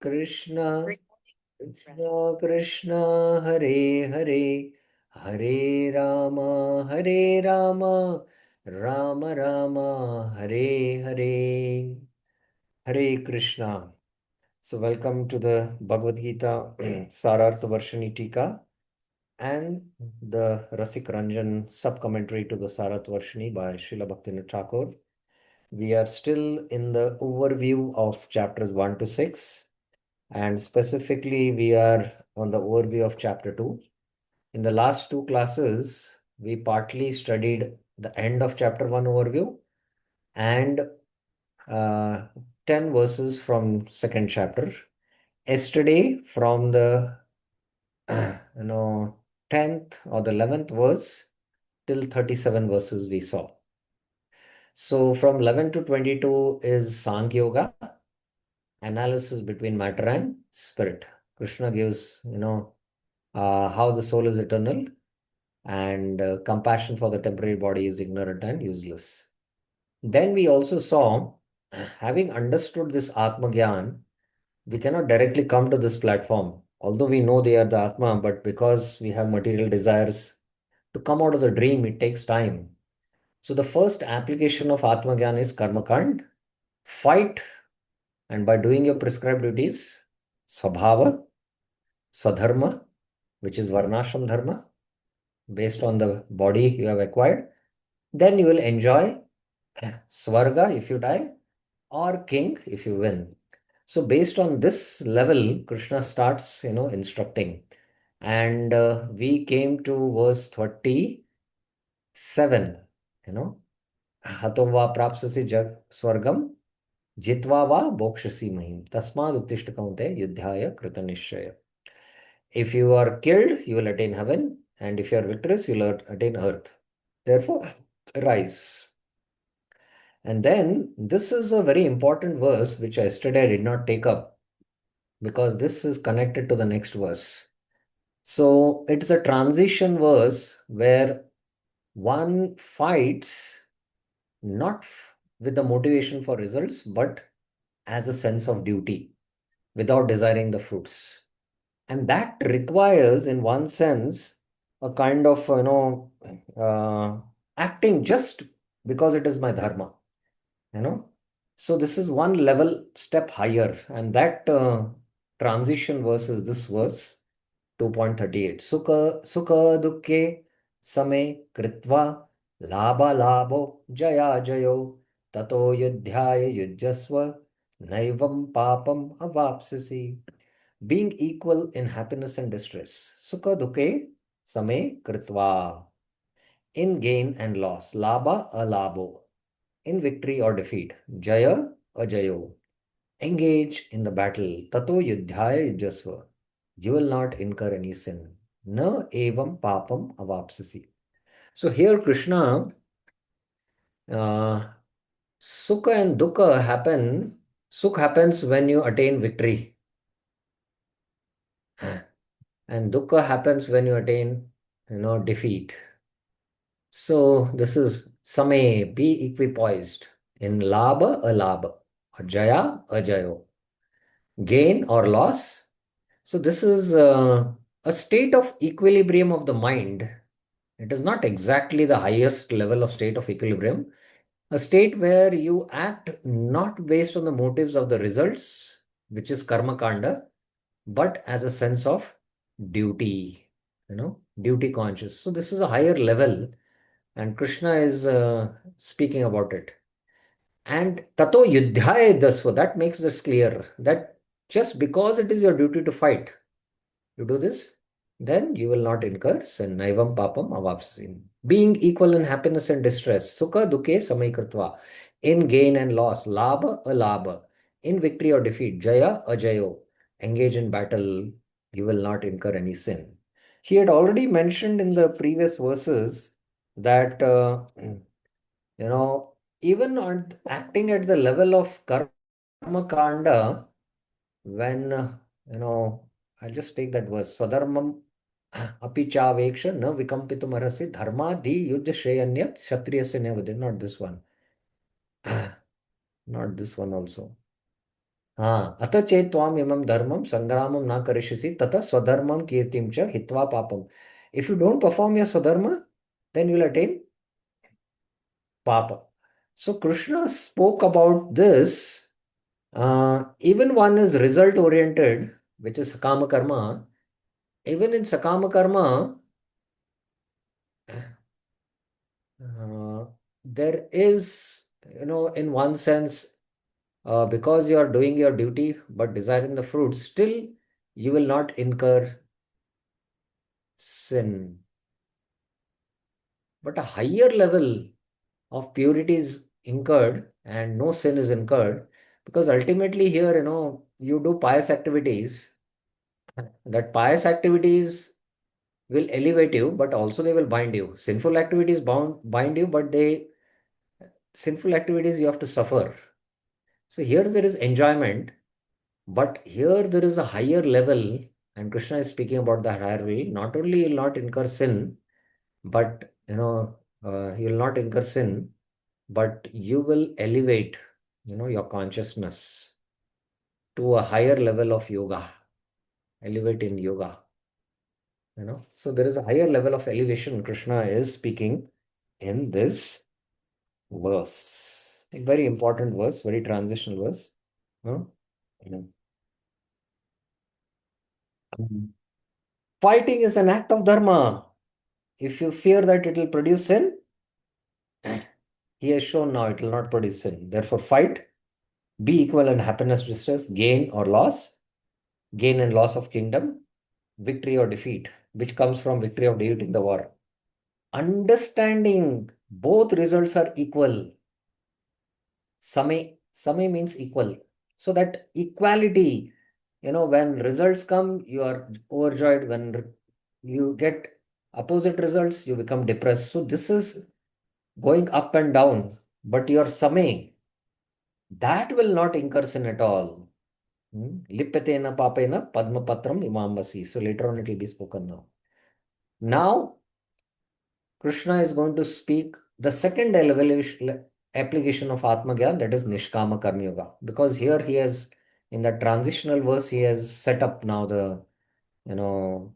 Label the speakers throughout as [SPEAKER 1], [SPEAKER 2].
[SPEAKER 1] Krishna, Krishna Krishna, Hare Hare, Hare Rama, Hare Rama, Rama Rama, Hare Hare, Hare Krishna. So welcome to the Bhagavad Gita Sarartha Varshani Tika and the Rasik Ranjan sub-commentary to the Sarartha Varshani by Srila Bhaktivinoda Thakur. We are still in the overview of chapters 1 to 6. And specifically, we are on the overview of chapter 2. In the last two classes, we partly studied the end of chapter 1 overview and 10 verses from second chapter. Yesterday, from the 10th or the 11th verse till 37 verses we saw. So from 11 to 22 is Sankhya Yoga, analysis between matter and spirit. Krishna gives, how the soul is eternal and compassion for the temporary body is ignorant and useless. Then we also saw, having understood this Atma Gyan, we cannot directly come to this platform. Although we know they are the Atma, but because we have material desires, to come out of the dream, it takes time. So the first application of Atma Gyan is Karma Kand, fight, and by doing your prescribed duties, Swabhava, Swadharma, which is Varnashram Dharma, based on the body you have acquired, then you will enjoy Swarga if you die, or King if you win. So based on this level, Krishna starts, instructing. And we came to verse 37, Hatom va prapsasi jag swargam, jitva va bokshasi mahim, tasmad uttishta kaunte yudhyaya krita nishchaya. If you are killed, you will attain heaven, and if you are victorious, you will attain earth. Therefore, rise. And then this is a very important verse which yesterday I did not take up because this is connected to the next verse. So it's a transition verse where one fights not with the motivation for results, but as a sense of duty without desiring the fruits. And that requires, in one sense, a kind of, acting just because it is my dharma, So this is one level step higher. And that transition verse is this verse, 2.38. Sukha, sukha dukkhe same kritva labha labho jaya jayo tato yudhyaya yujjasva naivam papam avapsisi. Being equal in happiness and distress. Sukha dukkhe same kritva. In gain and loss. Labha alabho. In victory or defeat. Jaya ajayo. Engage in the battle. Tato yudhyaya yujjasva. You will not incur any sin. Na evam papam avapsasi. So here Krishna, sukha and dukkha happen. Sukha happens when you attain victory. And dukkha happens when you attain, defeat. So this is same, be equipoised in labha, alabha, jaya, ajayo, gain or loss. So this is a state of equilibrium of the mind. It is not exactly the highest level of state of equilibrium, a state where you act not based on the motives of the results, which is karma kanda, but as a sense of duty, duty conscious. So this is a higher level. And Krishna is speaking about it. And tato yudhyaya dasva, that makes this clear that just because it is your duty to fight, you do this, then you will not incur sin. Naivam papam avapsin. Being equal in happiness and distress. Sukha dukkhe samaikritva. In gain and loss. Labha alabha. In victory or defeat. Jaya ajayo. Engage in battle. You will not incur any sin. He had already mentioned in the previous verses that, even acting at the level of karma kanda, when, I'll just take that verse. Swadharmam api chaveksha na vikampitum arasi dharma di yudh shreyanyat kshatriyasya nevadin. Not this one. Not this one also. हाँ, अथ चेत त्वाम इमं धर्मम संग्रामम ना करिष्यसि ततः स्वधर्मम कीर्तिम च हित्वा पापम. If you don't perform your swadharma, then you will attain papa. So Krishna spoke about this. Even one is result oriented, which is sakama karma. Even in sakama karma, uh, there is, in one sense, because you are doing your duty but desiring the fruit, still you will not incur sin. But a higher level of purity is incurred and no sin is incurred, because ultimately here, you do pious activities. That pious activities will elevate you, but also they will bind you. Sinful activities bind you, but they sinful activities you have to suffer. So here there is enjoyment, but here there is a higher level, and Krishna is speaking about the higher level. Not only you'll not incur sin, but you'll not incur sin, but you will elevate, your consciousness to a higher level of yoga, elevate in yoga, So there is a higher level of elevation Krishna is speaking in this verse. A very important verse, very transitional verse. Huh? Mm. Fighting is an act of dharma. If you fear that it will produce sin, he has shown now it will not produce sin. Therefore, fight, be equal in happiness, distress, gain or loss, gain and loss of kingdom, victory or defeat, which comes from victory of defeat in the war. Understanding both results are equal. Same means equal. So that equality, when results come, you are overjoyed. When you get opposite results, you become depressed. So this is going up and down, but your same, that will not incur sin at all. Lipetena papena padmapatram imambasi. So later on it will be spoken now. Now Krishna is going to speak the second application of Atma Gyan, that is Nishkama Karma Yoga. Because here he has, in the transitional verse, he has set up now you know,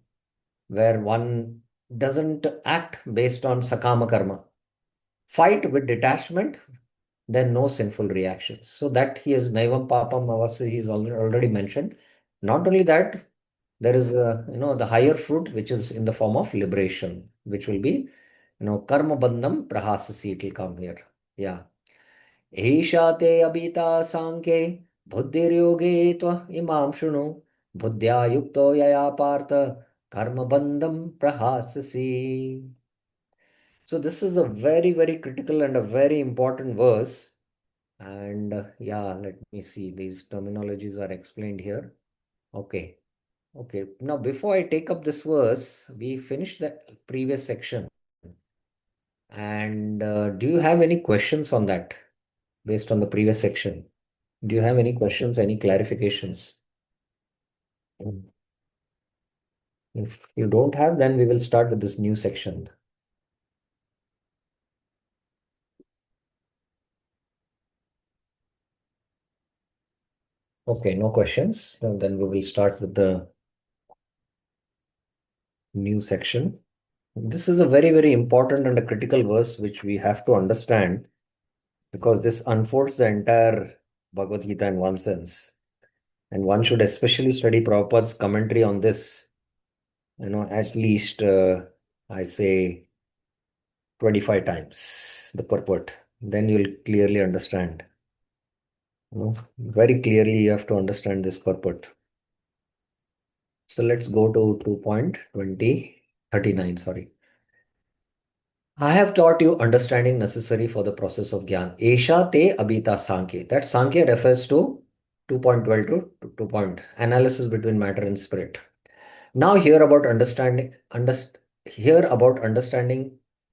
[SPEAKER 1] where one doesn't act based on Sakama Karma. Fight with detachment, then no sinful reactions. So that he is Naivam Papam Avapsi, he is already mentioned. Not only that, there is the higher fruit which is in the form of liberation, which will be karma bandham prahasasi, it will come here. Yeah. Esha te abita sanke buddhiryoge tva imam shunu buddhya yukto yaya partha karma bandham prahasasi. So this is a very, very critical and a very important verse. And yeah, let me see. These terminologies are explained here. Okay. Okay, now before I take up this verse, we finished the previous section. And do you have any questions on that based on the previous section? Do you have any questions, any clarifications? Mm. If you don't have, then we will start with this new section. Okay, no questions. Then we will start with the new section. This is a very, very important and a critical verse which we have to understand, because this unfolds the entire Bhagavad Gita in one sense. And one should especially study Prabhupada's commentary on this, at least I say 25 times the purport. Then you'll clearly understand. Very clearly you have to understand this purport. So let's go to 2.2039. Sorry. I have taught you understanding necessary for the process of Gyan. Esha te abita Sankhya. That Sankhya refers to 2.12 to 2 point analysis between matter and spirit. Now hear about understanding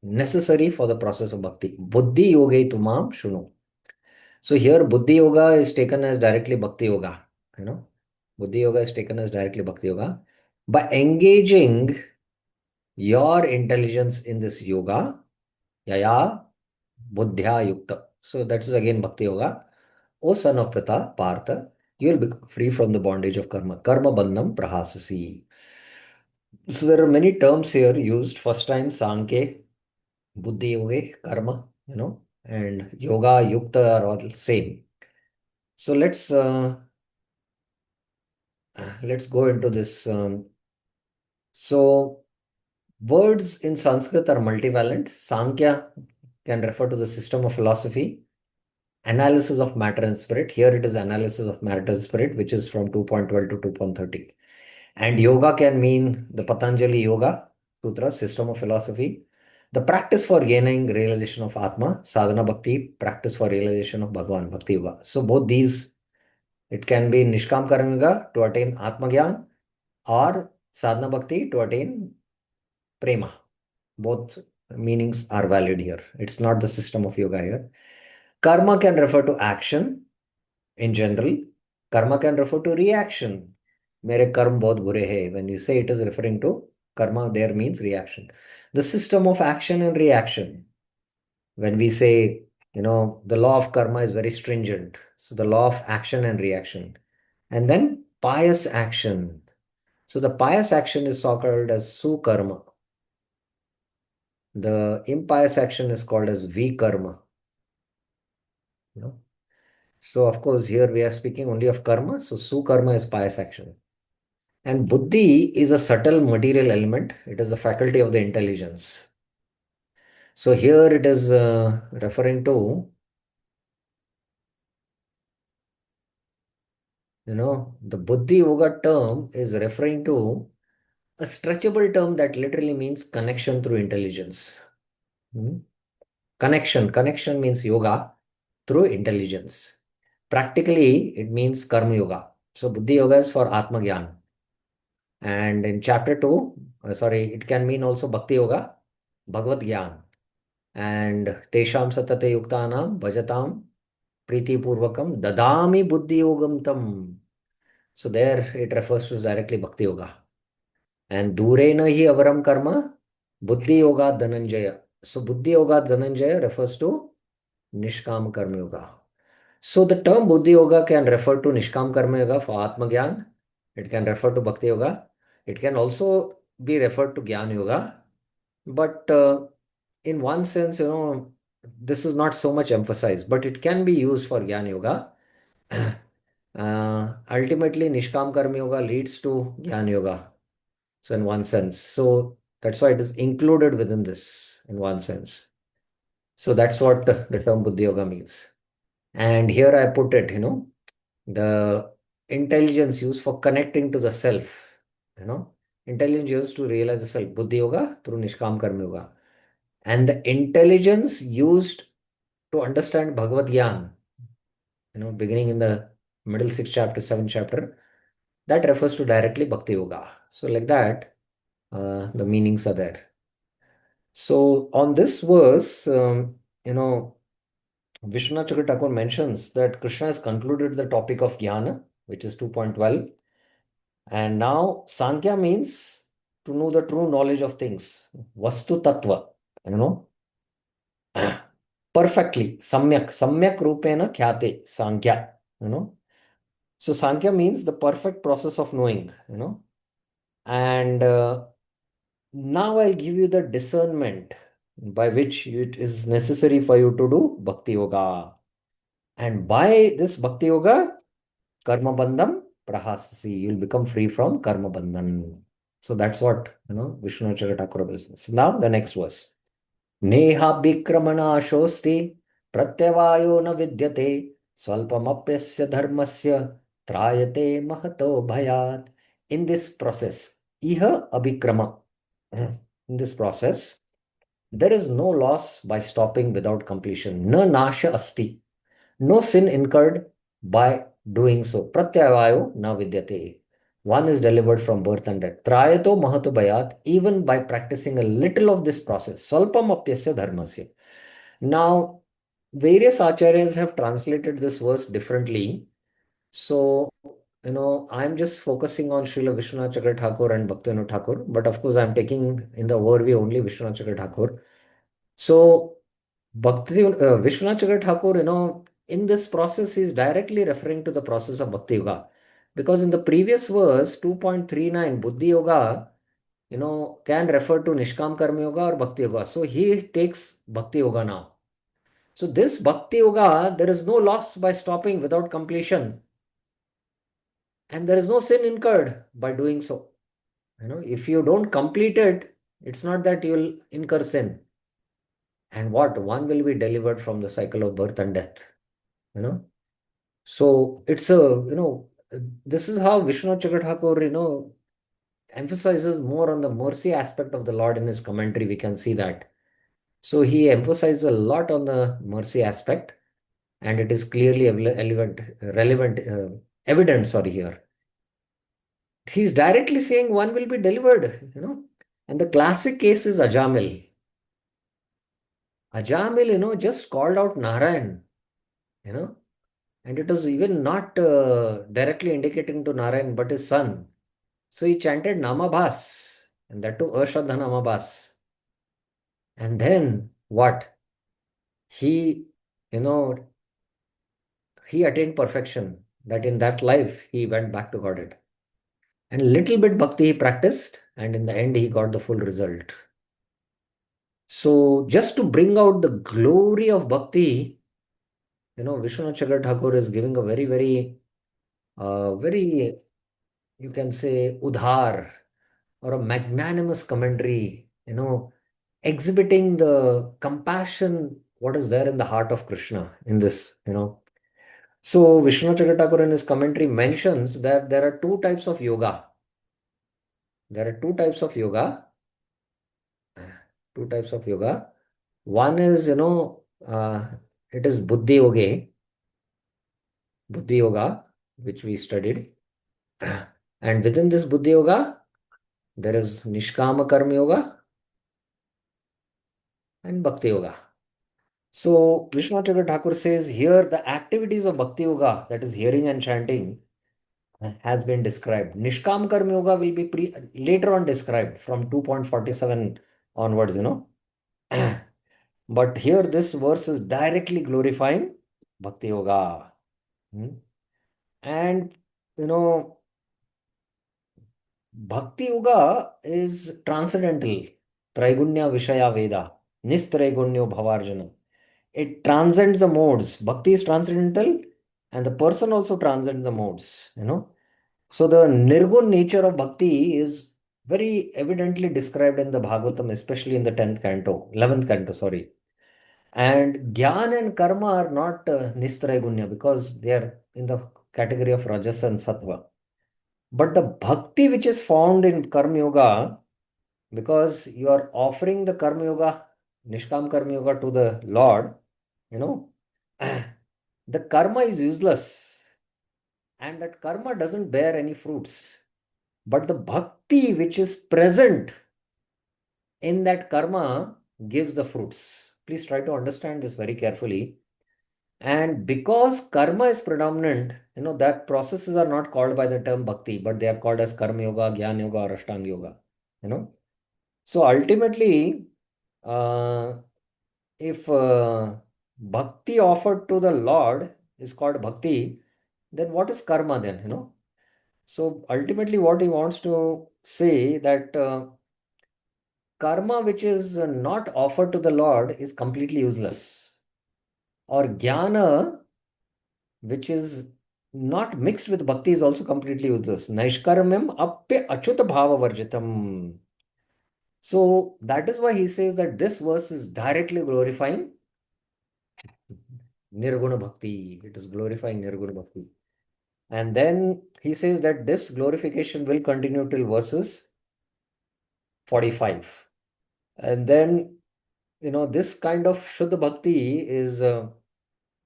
[SPEAKER 1] necessary for the process of bhakti. Buddhi yoge tumam shunu. So here Buddhi yoga is taken as directly bhakti yoga. You know, Buddhi yoga is taken as directly bhakti yoga. By engaging your intelligence in this yoga, yaya buddhya yukta. So that is again bhakti yoga. O son of Pratha, Partha, You'll be free from the bondage of karma. Karma bandham prahasasi. So there are many terms here used. First time Sankhya, Buddhi Yoga, Karma, and Yoga, Yukta are all same. So let's go into this. So words in Sanskrit are multivalent. Sankhya can refer to the system of philosophy, analysis of matter and spirit. Here it is analysis of matter and spirit, which is from 2.12 to 2.30. And yoga can mean the Patanjali Yoga Sutra, system of philosophy. The practice for gaining realization of Atma, sadhana bhakti, practice for realization of Bhagavan, bhakti yoga. So both these, it can be Nishkam Karma Yoga to attain Atma Gyan or sadhana bhakti to attain prema. Both meanings are valid here. It's not the system of yoga here. Karma can refer to action in general. Karma can refer to reaction. Mere karm bahut bure hai. When you say it is referring to karma, there means reaction. The system of action and reaction. When we say, the law of karma is very stringent. So the law of action and reaction. And then pious action. So the pious action is so called as sukarma. The impious action is called as vikarma. You know. So of course here we are speaking only of karma. So sukarma is pious action. And buddhi is a subtle material element. It is a faculty of the intelligence. So here it is referring to, the buddhi yoga term is referring to a stretchable term that literally means connection through intelligence. Hmm? Connection means yoga through intelligence. Practically, it means karma yoga. So buddhi yoga is for atma gyan. And in chapter 2, it can mean also bhakti yoga, bhagavad gyan. And tesham satate yuktanam bhajatam priti purvakam dadami buddhi yogam tam. So there it refers to directly bhakti yoga. And durena hi avaram karma buddhi yoga dhananjaya. So buddhi yoga dhananjaya refers to nishkam karma yoga. So the term buddhi yoga can refer to nishkam karma yoga for atma gyan. It can refer to bhakti yoga. It can also be referred to gyan yoga. But in one sense, this is not so much emphasized, but it can be used for Gyan Yoga. Ultimately, Nishkam Karma Yoga leads to Gyan Yoga. So, in one sense, so that's why it is included within this, in one sense. So, that's what the term Buddhi Yoga means. And here I put it, the intelligence used for connecting to the self, intelligence used to realize the self, Buddhi Yoga through Nishkam Karma Yoga. And the intelligence used to understand Bhagavad Gyan, beginning in the middle sixth chapter, seventh chapter, that refers to directly Bhakti Yoga. So, like that, the meanings are there. So, on this verse, Vishwanath Chakravarti Thakur mentions that Krishna has concluded the topic of Jnana, which is 2.12. And now, Sankhya means to know the true knowledge of things, Vastu Tattva, perfectly, samyak rupena khyate, Sankhya, So Sankhya means the perfect process of knowing, And now I'll give you the discernment by which it is necessary for you to do Bhakti Yoga. And by this Bhakti Yoga, Karma Bandham Prahasasi, you'll become free from Karma Bandhan. So that's what, Vishnu Thakur is. So now the next verse. Nehabhikramana pratyavayo na vidyate swalpamapyasya dharmasya trayate mahato bhayat. In this process, iha abhikrama. In this process, there is no loss by stopping without completion. Na nasha asti. No sin incurred by doing so. Pratyavayo na vidyate. One is delivered from birth and death. Trayato mahato bhayat. Even by practicing a little of this process. Salpam apyasya dharmasya. Now, various acharyas have translated this verse differently. So, I'm just focusing on Srila Vishwanath Chakravarti Thakur and Bhaktivinoda Thakur. But of course, I'm taking in the overview only Vishwanath Chakravarti Thakur. So, Vishwanath Chakravarti Thakur, in this process, he's directly referring to the process of Bhakti Yoga. Because in the previous verse, 2.39, Buddhi Yoga, can refer to Nishkam Karma Yoga or Bhakti Yoga. So he takes Bhakti Yoga now. So this Bhakti Yoga, there is no loss by stopping without completion. And there is no sin incurred by doing so. If you don't complete it, it's not that you'll incur sin. And what? One will be delivered from the cycle of birth and death. You know. So it's this is how Vishnu Chakrathakur, emphasizes more on the mercy aspect of the Lord in his commentary. We can see that. So he emphasizes a lot on the mercy aspect, and it is clearly relevant, evident, sorry, here. He's directly saying one will be delivered. And the classic case is Ajamil. Ajamil, just called out Narayan, and it was even not directly indicating to Narayan, but his son. So he chanted Namabhas, and that too Ashraddha Namabhas. And then what? He, you know, he attained perfection, that in that life he went back to Godhead. And little bit bhakti he practiced, and in the end he got the full result. So just to bring out the glory of bhakti, Vishwanath Chakravarti Thakur is giving a very, very, very, you can say, udhar or a magnanimous commentary, exhibiting the compassion, what is there in the heart of Krishna in this. So Vishwanath Chakravarti Thakur in his commentary mentions that there are two types of yoga. There are two types of yoga. Two types of yoga. One is, it is Buddhi Yoga, which we studied. And within this Buddhi Yoga, there is Nishkama Karma Yoga and Bhakti Yoga. So Vishwanath Chakravarti Thakur says here the activities of Bhakti Yoga, that is hearing and chanting, has been described. Nishkam Karma Yoga will be later on described from 2.47 onwards. But here this verse is directly glorifying Bhakti Yoga. And Bhakti Yoga is transcendental. Traigunya Vishaya Veda. Nistraigunyo Bhavarjana. It transcends the modes. Bhakti is transcendental, and the person also transcends the modes. So the nirgun nature of bhakti is very evidently described in the Bhagavatam, especially in the 11th canto, sorry. And Gyan and Karma are not Nistraigunya because they are in the category of Rajas and Sattva. But the bhakti which is found in Karma Yoga, because you are offering the Karma Yoga, Nishkam Karma Yoga to the Lord, the karma is useless and that karma doesn't bear any fruits. But the bhakti which is present in that karma gives the fruits. Please try to understand this very carefully. And because karma is predominant, that processes are not called by the term bhakti, but they are called as karma yoga, jnana yoga, or ashtanga yoga. So ultimately, if bhakti offered to the Lord is called bhakti, then what is karma then? So ultimately what he wants to say that karma which is not offered to the Lord is completely useless. Or jnana which is not mixed with bhakti is also completely useless. Naishkarmyam appya achyuta bhava varjitam. So that is why he says that this verse is directly glorifying Nirguna Bhakti. It is glorifying Nirguna Bhakti. And then he says that this glorification will continue till verses 45. And then, this kind of Shuddha Bhakti is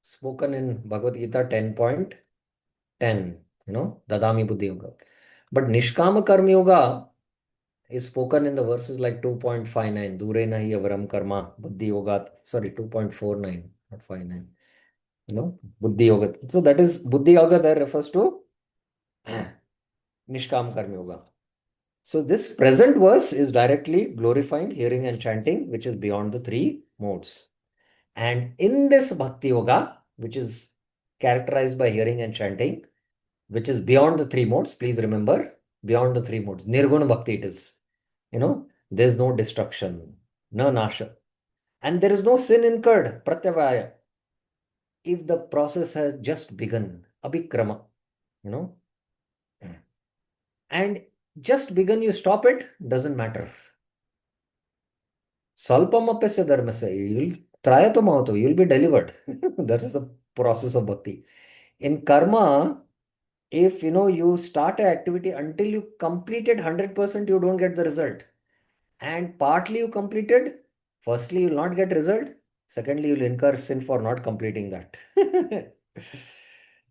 [SPEAKER 1] spoken in Bhagavad Gita 10.10, Dadami Buddhi Yoga. But Nishkama Karma Yoga is spoken in the verses like 2.59, Dure Nahi Avaram Karma, Buddhi Yoga, sorry, 2.49, not 59. Buddhi Yoga. So that is Buddhi Yoga there refers to Nishkam Karma Yoga. So this present verse is directly glorifying hearing and chanting, which is beyond the three modes. And in this Bhakti Yoga, which is characterized by hearing and chanting, which is beyond the three modes. Please remember, beyond the three modes. Nirguna bhakti it is. There's no destruction, no nasha. And there is no sin incurred, pratyavaya, if the process has just begun, abhikrama, you know, and just begun, you stop it, doesn't matter. Salpamapyasya dharmasya, you'll try to mahato, you'll be delivered. That is the process of bhakti. In karma, if you start an activity until you complete it 100%, you don't get the result. And partly you completed, firstly, you'll not get result. Secondly, you'll incur sin for not completing that.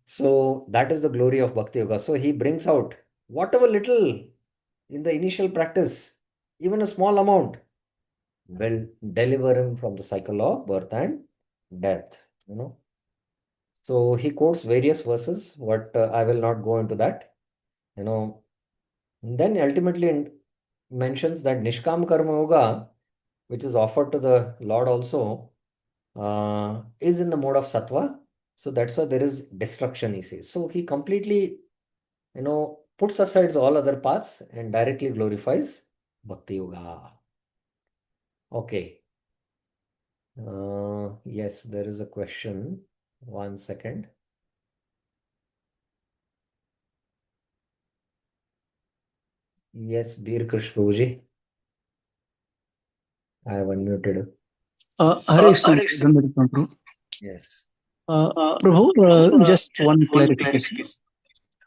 [SPEAKER 1] So that is the glory of Bhakti Yoga. So he brings out whatever little in the initial practice, even a small amount, will deliver him from the cycle of birth and death. So he quotes various verses, but I will not go into that. You know, then ultimately mentions that Nishkam Karma Yoga, which is offered to the Lord also, is in the mode of sattva. So that's why there is destruction, he says. So he completely, puts aside all other paths and directly glorifies Bhakti Yoga. Okay. Yes, there is a question. 1 second. Yes, Bir Krish Prabhuji. I have unmuted.
[SPEAKER 2] Hare Krishna, Dhanmari Prabhu.
[SPEAKER 1] Yes.
[SPEAKER 2] Prabhu, just one clarification.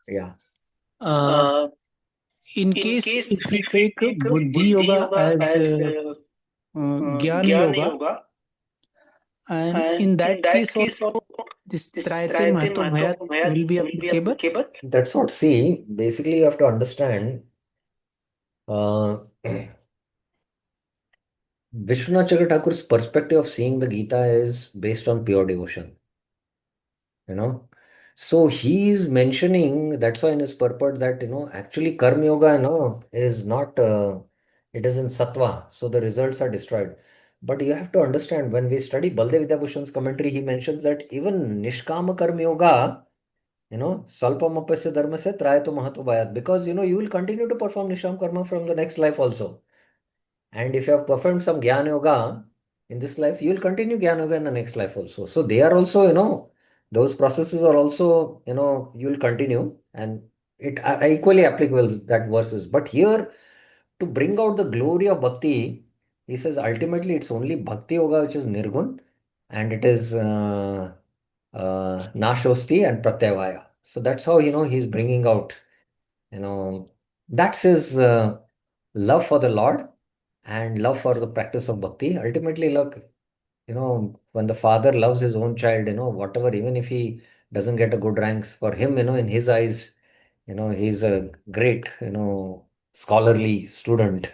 [SPEAKER 1] Yeah.
[SPEAKER 2] In case if we take Buddhi Yoga as Gyan Yoga, and in that case also this Trayate Mahata Bhayat will be applicable.
[SPEAKER 1] That's what, see, basically you have to understand Vishwanath Chakra Thakur's perspective of seeing the Gita is based on pure devotion. So he is mentioning, that's why in his purport that, actually Karma Yoga, is not, it is in Sattva, so the results are destroyed. But you have to understand, when we study Baldev Vidyabhushan's commentary, he mentions that even Nishkama Karma Yoga, Salpamapasya Dharmasya Trayato Mahato Bhayat, because, you will continue to perform Nishkam Karma from the next life also. And if you have performed some Jnana Yoga in this life, you will continue Jnana Yoga in the next life also. So they are also, those processes are also, you will continue, and it equally applicable, that verses. But here, to bring out the glory of Bhakti, he says ultimately it's only Bhakti Yoga which is Nirgun, and it is Nashosti and Pratyavaya. So that's how, he's bringing out, that's his love for the Lord and love for the practice of bhakti. Ultimately, look, when the father loves his own child, whatever, even if he doesn't get a good ranks, for him, in his eyes, he's a great, scholarly student,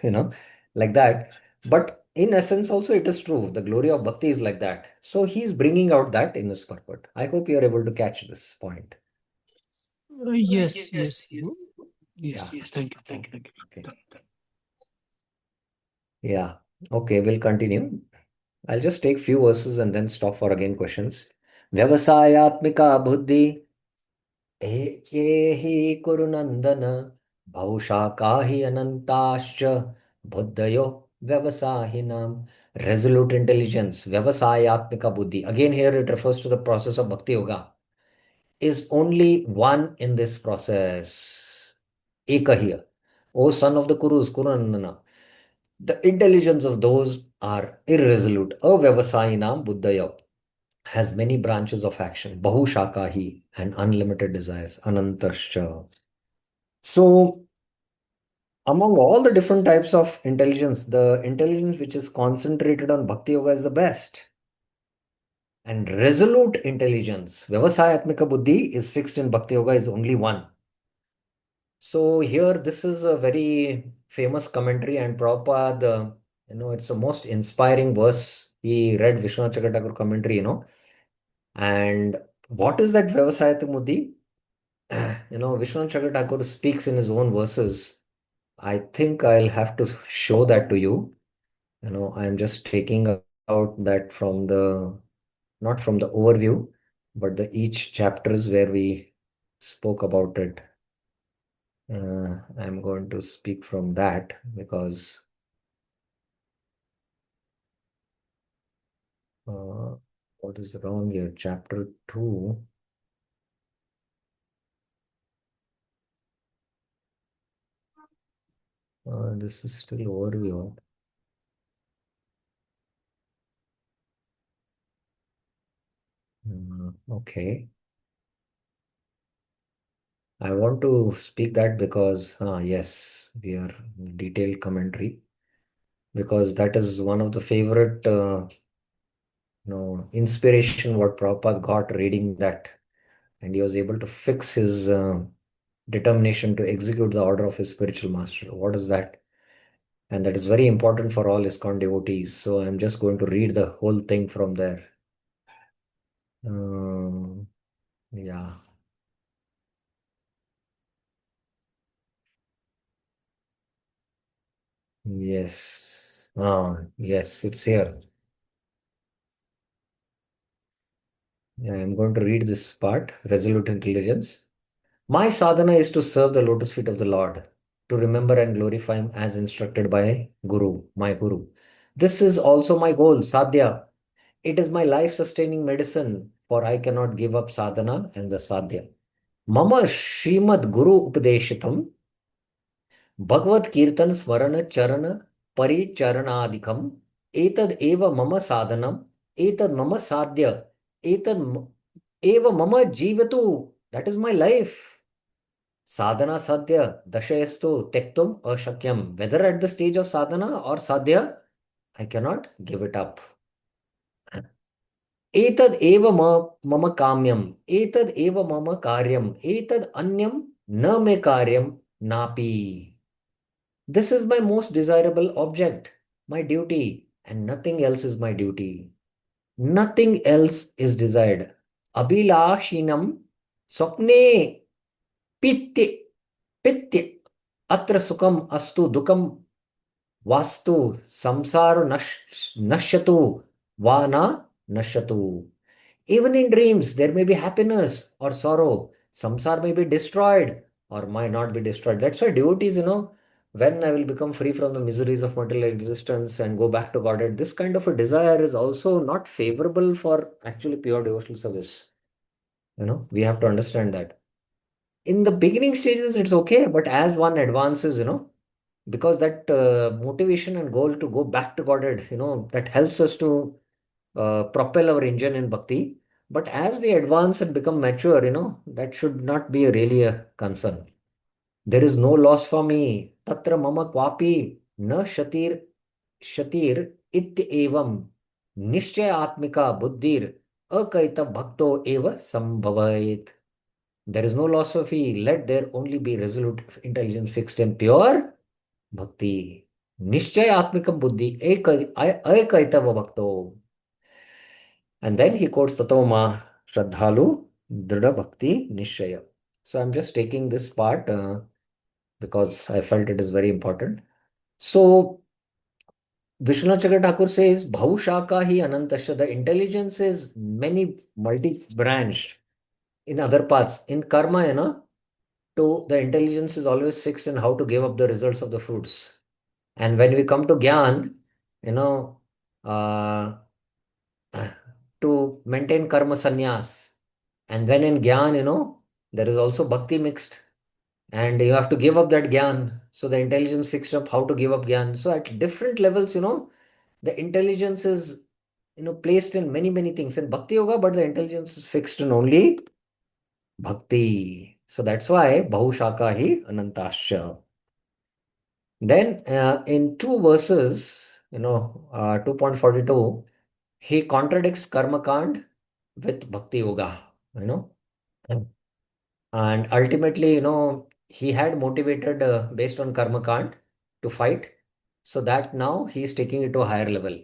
[SPEAKER 1] like that. But in essence, also, it is true. The glory of bhakti is like that. So he's bringing out that in his purport. I hope you are able to catch this point.
[SPEAKER 2] Yes, Prabhu. Yes,
[SPEAKER 1] Yeah.
[SPEAKER 2] thank you, Prabhu. Thank you.
[SPEAKER 1] Okay. Yeah. Okay, we'll continue. I'll just take few verses and then stop for again questions. Vyavasayatmika buddhi हि कुरु नंदन भौशाका हि अनंताश्च बुद्धयो व्यवसायिनाम. Resolute intelligence, vyavasayatmika buddhi. Again, here it refers to the process of bhakti yoga. Is only one in this process. Eka here. O son of the Kurus, Kurunandana. The intelligence of those are irresolute. Avyavasayinam buddhaya has many branches of action. Bahu shakahi and unlimited desires. Anantascha. So, among all the different types of intelligence, the intelligence which is concentrated on bhakti yoga is the best. And resolute intelligence, Vyavasayatmika buddhi, is fixed in bhakti yoga, is only one. So here, this is a very famous commentary, and Prabhupada, it's the most inspiring verse. He read Vishwanath Chakravarti commentary, and what is that Vyavasayatmika buddhi? Vishwanath Chakravarti speaks in his own verses. I think I'll have to show that to you. I'm just taking out that from the, not from the overview. but the each chapters where we spoke about it, I'm going to speak from that because what is wrong here? Chapter 2. This is still overview. Okay. I want to speak that because, yes, we are detailed commentary because that is one of the favorite, inspiration what Prabhupada got reading that, and he was able to fix his determination to execute the order of his spiritual master. What is that? And that is very important for all ISKCON devotees. So I'm just going to read the whole thing from there. Yeah. Yes. Yes, it's here. Yeah, I'm going to read this part, resolute intelligence. My sadhana is to serve the lotus feet of the Lord, to remember and glorify Him as instructed by Guru, my Guru. This is also my goal, sadhya. It is my life sustaining medicine, for I cannot give up sadhana and the sadhya. Mama Srimad Guru Upadeshitam, Bhagavad Kirtan Smarana Charana Paricharanadikam, Etad Eva Mama Sadhanam, Etad Mama Sadhya, Etad Eva Mama Jivatu. That is my life. Sadhana Sadhya Dashayastu Tektum Ashakyam. Whether at the stage of sadhana or sadhya, I cannot give it up. Etad eva mama kamyam, etad eva mama karyam, etad anyam na me karyam napi. This is my most desirable object, my duty, and nothing else is my duty. Nothing else is desired. Abhilashinam swapne pitya pitya atra sukam astu dukam vastu samsaro nashyatu vana nashyatu. Even in dreams, there may be happiness or sorrow. Samsara may be destroyed or might not be destroyed. That's why devotees, when I will become free from the miseries of material existence and go back to Godhead, this kind of a desire is also not favorable for actually pure devotional service. We have to understand that. In the beginning stages, it's okay, but as one advances, because that motivation and goal to go back to Godhead, that helps us to propel our engine in bhakti. But as we advance and become mature, that should not be really a concern. There is no loss for me. Tatra mama kwapi na shatir evam nishchay atmika buddhir akaita bhakto eva sambhavait. There is no loss of me. Let there only be resolute intelligence fixed and pure bhakti. Nishchay atmikam buddhi ekaita bhakto. And then he quotes Tatoma Shraddhalu Drida Bhakti Nishchaya. So I'm just taking this part because I felt it is very important. So Vishwanath Chakra Thakur says Bhaushaka hi Anantasya. The intelligence is many multi-branched in other paths. In karma, to the intelligence is always fixed in how to give up the results of the fruits. And when we come to Gyan, you know, uh, to maintain karma sannyas. And then in Gyan, there is also bhakti mixed. And you have to give up that Gyan. So the intelligence fixed up how to give up Gyan. So at different levels, the intelligence is, placed in many, many things. In Bhakti Yoga, but the intelligence is fixed in only Bhakti. So that's why Bahushaka hi Anantasya. Then in two verses, 2.42, he contradicts Karma Kand with Bhakti Yoga, you know. And ultimately, he had motivated based on Karma Kand to fight. So that now he is taking it to a higher level.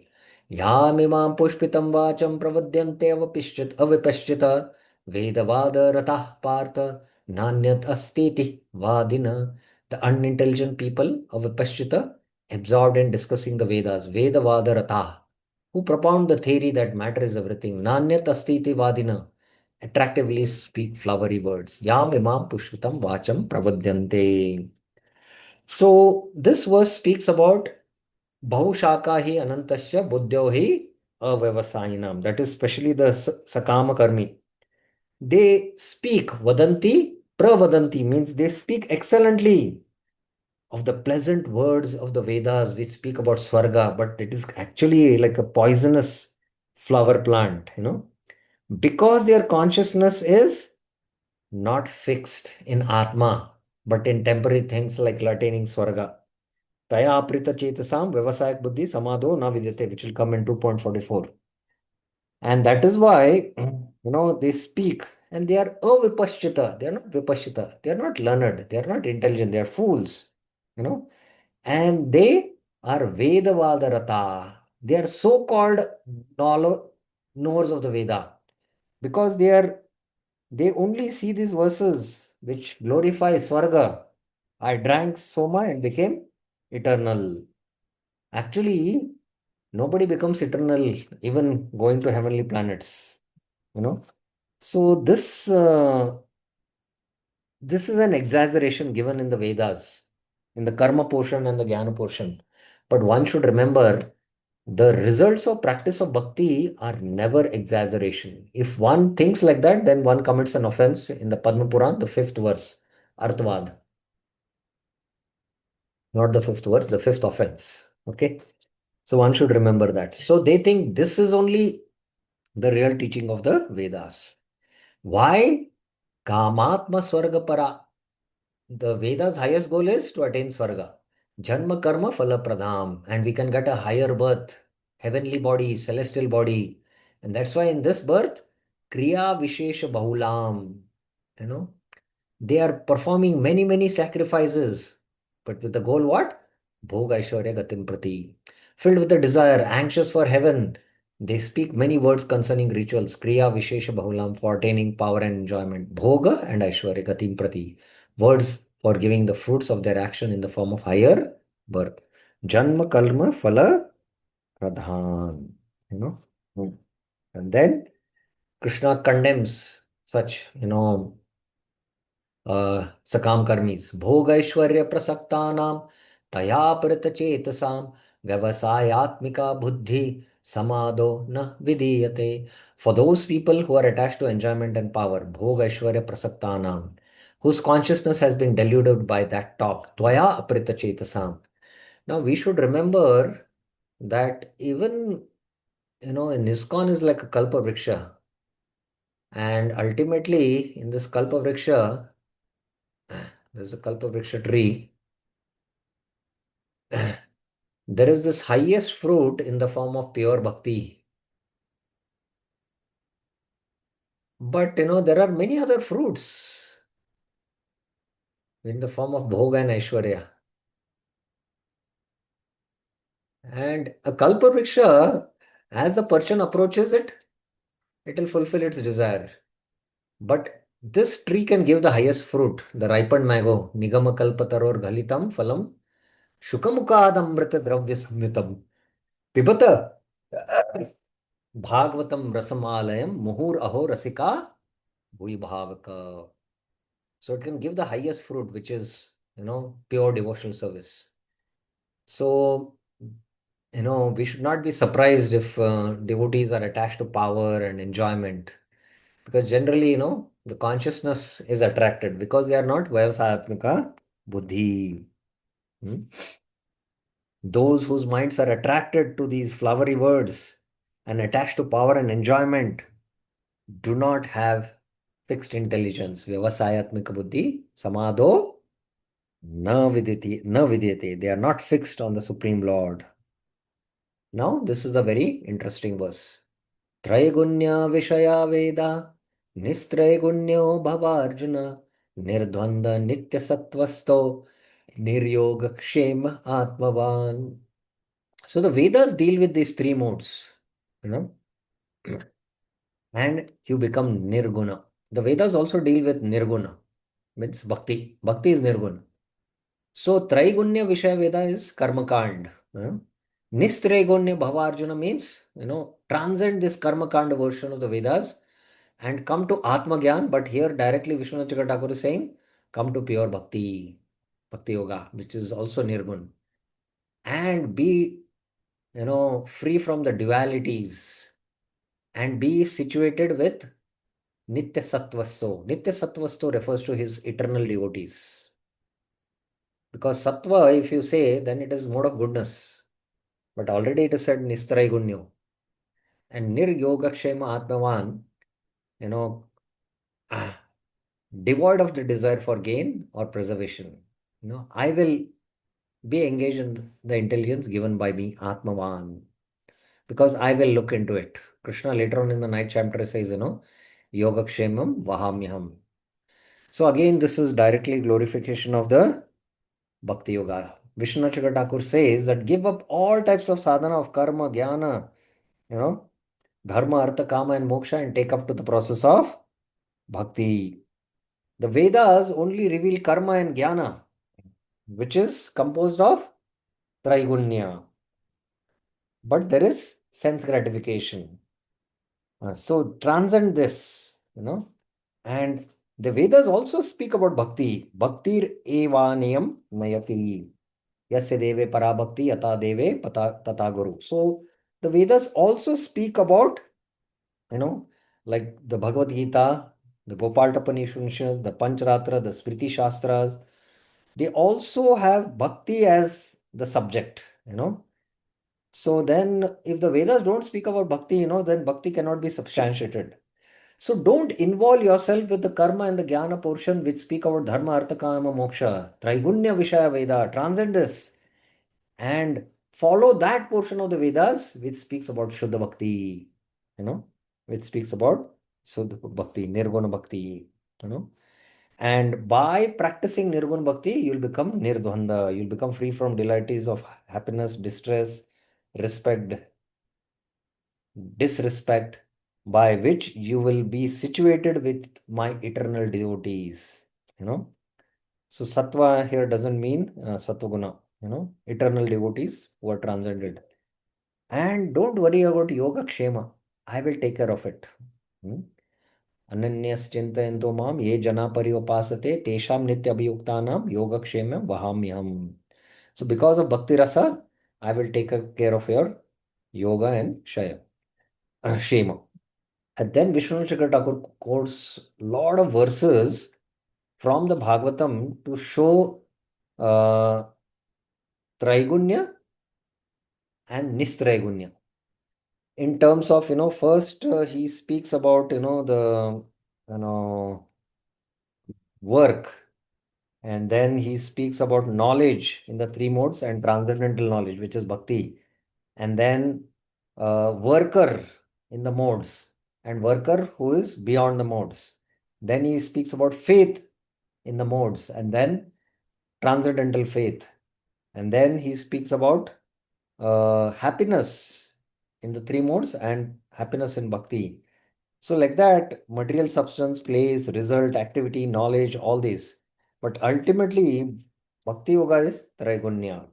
[SPEAKER 1] Yamimam pushpitam vacham pravadyante avipashchita vedavada ratah partha nanyat astiti vadina. The unintelligent people of Vipashchita absorbed in discussing the Vedas, Vedavada ratah, who propound the theory that matter is everything. Nanyat astiti vadina. attractively speak flowery words. Yam imam pushpitam vacham pravadyante. So this verse speaks about Bahushaka hi anantasya buddhyo hi avavasayinam. That is especially the sakama karmi. They speak vadanti, pravadanti means they speak excellently of the pleasant words of the Vedas which speak about Swarga, but it is actually like a poisonous flower plant, because their consciousness is not fixed in Atma, but in temporary things like attaining Swarga. Taya aprita chetasam vyavasayak buddhi samadho na vidyate, which will come in 2.44. And that is why, they speak and they are avipashchita. They are not vipashchita. They are not learned. They are not intelligent. They are fools, you know. And they are Vedavadarata. They are so-called knowers of the Veda because they only see these verses which glorify Swarga. I drank Soma and became eternal. Actually, nobody becomes eternal, even going to heavenly planets. You know. So this is an exaggeration given in the Vedas, in the karma portion and the jnana portion. But one should remember the results of practice of bhakti are never exaggeration. If one thinks like that, then one commits an offense in the Padma Puran, the fifth verse, Arthavad. Not the fifth verse, the fifth offense. Okay. So one should remember that. So they think this is only the real teaching of the Vedas. Why? Kamatma Swarga Para. The Veda's highest goal is to attain Swarga. Janma Karma Phala Pradham. And we can get a higher birth, heavenly body, celestial body. And that's why in this birth, Kriya Vishesha Bahulam, you know, they are performing many, many sacrifices. But with the goal what? Bhoga Aishwarya Gatim Prati. Filled with the desire, anxious for heaven, they speak many words concerning rituals. Kriya Vishesha Bahulam for attaining power and enjoyment. Bhoga and Aishwarya Gatim Prati. Words for giving the fruits of their action in the form of higher birth. Janma Kalma Phala Pradhan. You know. And then Krishna condemns such, सकाम कर्मीज भोग ऐश्वर्य प्रसक्तानाम तया चेतसाम व्यवसायात्मिका बुद्धि समादो न विधीयते. For those people who are attached to enjoyment and power, bhog aishwarya prasaktanam, whose consciousness has been deluded by that talk, tvaya aprita chetasam. Now we should remember that even in ISKCON is like a kalpa vriksha, and ultimately in this kalpa vriksha there's a kalpa vriksha tree. There is this highest fruit in the form of pure bhakti. But there are many other fruits in the form of bhoga and aishwarya. And a kalpa vriksha, as the person approaches it, it will fulfill its desire. But this tree can give the highest fruit, the ripened mango. Nigama kalpataror ghalitam phalam shukamukadamrita dravya samvitam pibata bhagavatam rasamalayam muhur aho rasika bhavaka. So it can give the highest fruit, which is, pure devotional service. So, we should not be surprised if devotees are attached to power and enjoyment, because generally, the consciousness is attracted because they are not Vyavasayatmika Buddhi. Hmm? Those whose minds are attracted to these flowery words and attached to power and enjoyment do not have fixed intelligence. Vyavasayatmika Buddhi, Samadho, na vidyate. They are not fixed on the Supreme Lord. Now, this is a very interesting verse. Traigunya Vishaya Veda Nistraigunya Bhavarjuna Nirdvanda Nitya Sattvasto Niryoga Kshema Atmavan. So the Vedas deal with these three modes, you know, and you become Nirguna. The Vedas also deal with Nirguna, means Bhakti. Bhakti is Nirguna. So Traigunya Vishaya Veda is Karma Kand. Nistraigunya Bhavarjuna means, transcend this Karma Kanda version of the Vedas and come to Atma Gyan. But here directly Vishwanath Chakravarti Thakur is saying, come to pure bhakti, bhakti yoga, which is also nirgun, and be, free from the dualities and be situated with Nitya Sattvasto. Nitya Sattvasto refers to his eternal devotees. Because Sattva, if you say, then it is mode of goodness. But already it is said Nistraigunyo. And Nir Yogakshema Atmavan, you know, ah, devoid of the desire for gain or preservation. I will be engaged in the intelligence given by me, Atmavan, because I will look into it. Krishna later on in the ninth chapter says, Yogakshemam Vahamyaham. So again, this is directly glorification of the Bhakti Yoga. Vishnu Chakravarti Thakur says that give up all types of sadhana of karma, jnana, you know, dharma, artha, kama, and moksha, and take up to the process of bhakti. The Vedas only reveal karma and jnana, which is composed of traigunya. But there is sense gratification. So transcend this, and the Vedas also speak about bhakti. Bhaktir evaniyam mayati. Yasya deve parabhakti yata deve tata guru. So the Vedas also speak about, like the Bhagavad Gita, the Gopal Upanishads, the Pancharatra, the Smriti Shastras. They also have bhakti as the subject, So then if the Vedas don't speak about bhakti, then bhakti cannot be substantiated. So don't involve yourself with the karma and the jnana portion which speak about dharma, artha, kama, moksha, traigunya vishaya Veda, transcend this and follow that portion of the Vedas which speaks about Shuddha Bhakti, which speaks about Shuddha Bhakti, Nirguna Bhakti, And by practicing Nirguna Bhakti, you'll become Nirdvanda. You'll become free from delights of happiness, distress, respect, disrespect, by which you will be situated with my eternal devotees. So Sattva here doesn't mean Sattva eternal devotees who are transcended. And don't worry about Yoga Kshema. I will take care of it. Ananyas chintayanto mam ye jana pariyopasate tesham nitya abhiyuktanam yogakshemam vahamyam. So because of Bhakti Rasa, I will take care of your yoga and shema. And then Vishwanath Chakravarti Thakur quotes a lot of verses from the Bhagavatam to show Traigunya and Nistraigunya. In terms of, first he speaks about, the, work, and then he speaks about knowledge in the three modes and transcendental knowledge, which is bhakti, and then worker in the modes and worker who is beyond the modes. Then he speaks about faith in the modes and then transcendental faith. And then he speaks about happiness in the three modes and happiness in bhakti. So like that, material substance, place, result, activity, knowledge, all these. But ultimately, bhakti yoga is traigunya.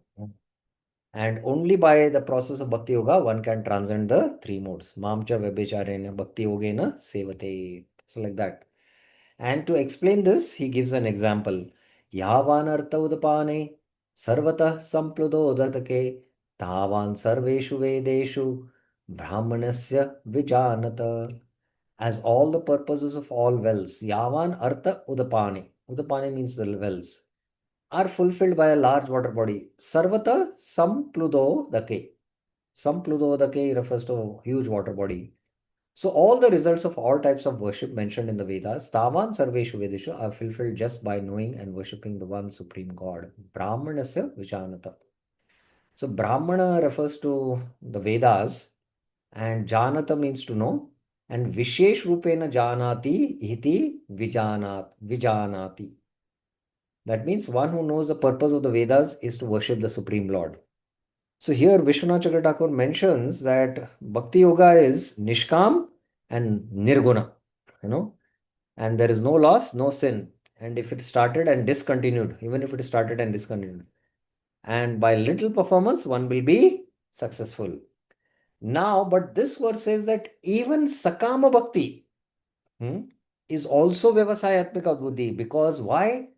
[SPEAKER 1] And only by the process of bhakti yoga, one can transcend the three modes. Mamcha vebhicharena bhakti yogena sevate. So like that. And to explain this, he gives an example. Yavanartha udapane sarvatah sampludodhatake tavan sarveshu vedeshu brahmanasya vijanata. As all the purposes of all wells, yavan artha udapane. Udapane means the wells are fulfilled by a large water body. Sarvata sampludodake. Sampludodake refers to a huge water body. So all the results of all types of worship mentioned in the Vedas, Tavan Sarveshu Vedeshu, are fulfilled just by knowing and worshipping the one supreme God. Brahmanasya Vijanata. So Brahmana refers to the Vedas and Janata means to know. And Vishesh Rupena Janati Iti Vijanati. That means one who knows the purpose of the Vedas is to worship the Supreme Lord. So here Vishwanath Chakravarti Thakur mentions that Bhakti Yoga is Nishkam and Nirguna, and there is no loss, no sin. And if it started and discontinued, even if it started and discontinued, and by little performance, one will be successful. Now, but this verse says that even Sakama Bhakti, hmm, is also Vyavasayatmika Buddhi. Because why?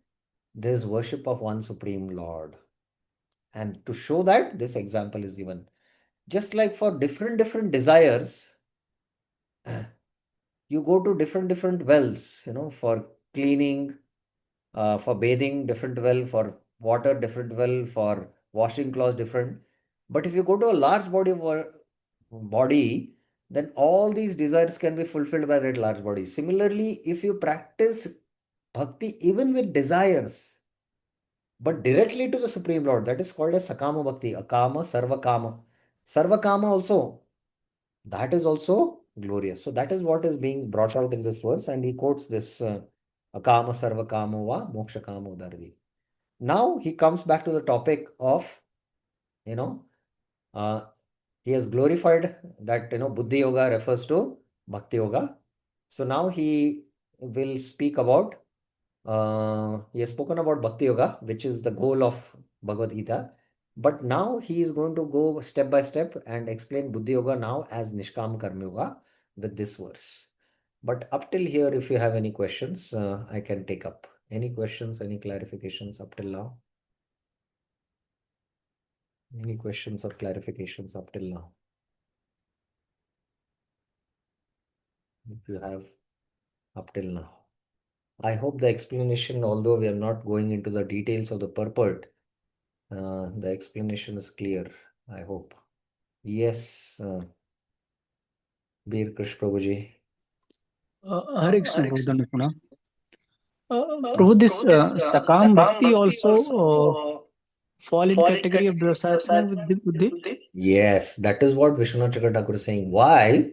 [SPEAKER 1] There's worship of one Supreme Lord. And to show that, this example is given. Just like for different desires, you go to different wells, for cleaning, for bathing, different well, for water, different well, for washing clothes, different. But if you go to a large body, then all these desires can be fulfilled by that large body. Similarly, if you practice bhakti even with desires, but directly to the Supreme Lord, that is called as Sakama Bhakti, Akama, Sarva Kama. Sarva Kama also, that is also glorious. So that is what is being brought out in this verse, and he quotes this Akama Sarva Kama Va Moksha Kama Udardi. Now he comes back to the topic of, you know, uh, he has glorified that, Buddhi Yoga refers to Bhakti Yoga. So now he will speak about, he has spoken about Bhakti Yoga, which is the goal of Bhagavad Gita. But now he is going to go step by step and explain Buddhi Yoga now as Nishkam Karma Yoga with this verse. But up till here, if you have any questions, I can take up. Any questions, any clarifications up till now? Any questions or clarifications up till now? If you have up till now. I hope the explanation, although we are not going into the details of the purport, the explanation is clear, I hope. Yes, Bir Krish Prabhuji.
[SPEAKER 2] Hare Krishna, Prabhu Dandapana. Prabhu, this Sakam Bhakti also fall in category of Vyavasayatmika Buddhi?
[SPEAKER 1] Yes, that is what Vishwanath Chakravarti Thakur is saying. Why?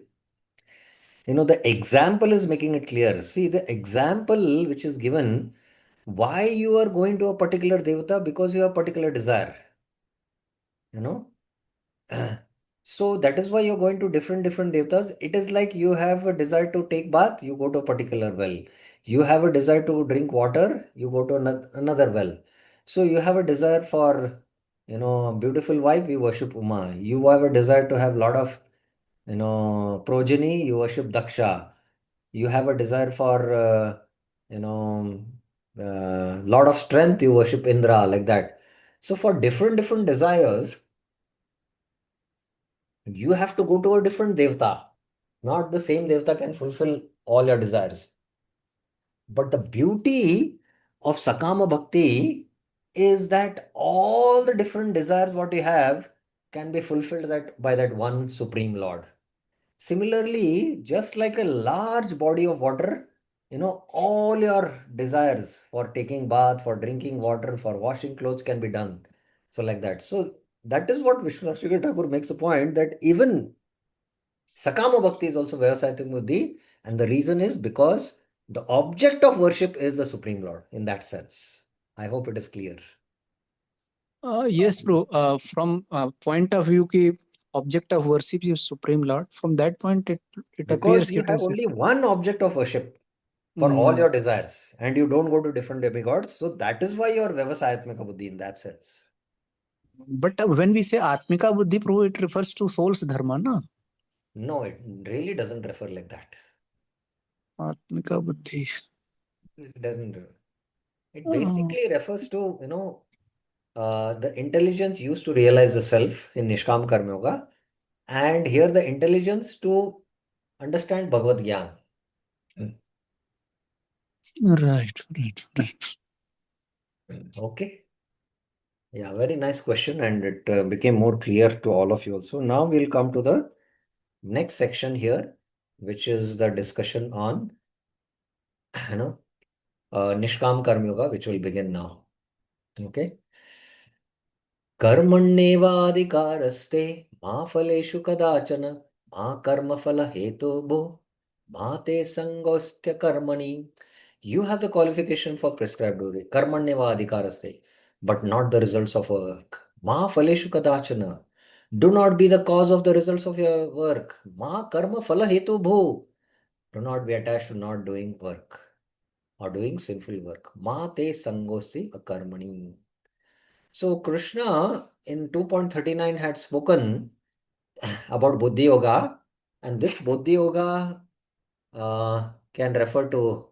[SPEAKER 1] The example is making it clear. See, the example which is given, why you are going to a particular devata, because you have particular desire. You know, so that is why you're going to different devatas. It is like you have a desire to take bath, you go to a particular well. You have a desire to drink water, you go to another well. So you have a desire for, beautiful wife, you worship Uma. You have a desire to have lot of, progeny, you worship Daksha. You have a desire for, you know, lot of strength, you worship Indra, like that. So for different desires, you have to go to a different devta. Not the same devta can fulfill all your desires. But the beauty of Sakama Bhakti is that all the different desires what you have can be fulfilled by that one Supreme Lord. Similarly, just like a large body of water, all your desires for taking bath, for drinking water, for washing clothes can be done. So like that. So that is what Vishwanath Thakur makes the point, that even Sakama Bhakti is also Vyavasayatmika Buddhi, and the reason is because the object of worship is the Supreme Lord in that sense. I hope it is clear.
[SPEAKER 2] Yes, bro. From point of view ki object of worship is Supreme Lord. From that point, it
[SPEAKER 1] Because
[SPEAKER 2] appears
[SPEAKER 1] you
[SPEAKER 2] it
[SPEAKER 1] have
[SPEAKER 2] is.
[SPEAKER 1] only one object of worship for all
[SPEAKER 2] Mm.
[SPEAKER 1] your desires, and you don't go to different demigods. So that is why you are Vyavasayatmika Buddhi in that sense.
[SPEAKER 2] But when we say Atmika Buddhi, Prabhu, it refers to soul's dharma, na?
[SPEAKER 1] No, it really doesn't refer like that.
[SPEAKER 2] Atmika Buddhi.
[SPEAKER 1] It doesn't. It
[SPEAKER 2] Uh,
[SPEAKER 1] basically refers to, the intelligence used to realize the self in Nishkam Karma Yoga, and here the intelligence to understand Bhagavad Gyan.
[SPEAKER 2] right.
[SPEAKER 1] Okay. Yeah, very nice question, and it became more clear to all of you also. Now we'll come to the next section here, which is the discussion on, you know, Nishkam Karma Yoga, which will begin now. Okay. कर्मण्येवाधिकारस्ते मा फलेषु कदाचन मा कर्मफल हेतुभो मा ते संगोऽस्त्य कर्मणि. You have the qualification for prescribed duty. Karmanyeva but not the results of work. Ma phaleshu kadachana. Do not be the cause of the results of your work. Ma karma phala hetu bho. Do not be attached to not doing work or doing sinful work. Ma te sangosti akarmani. So Krishna in 2.39 had spoken about Buddhi Yoga, and this Buddhi Yoga can refer to,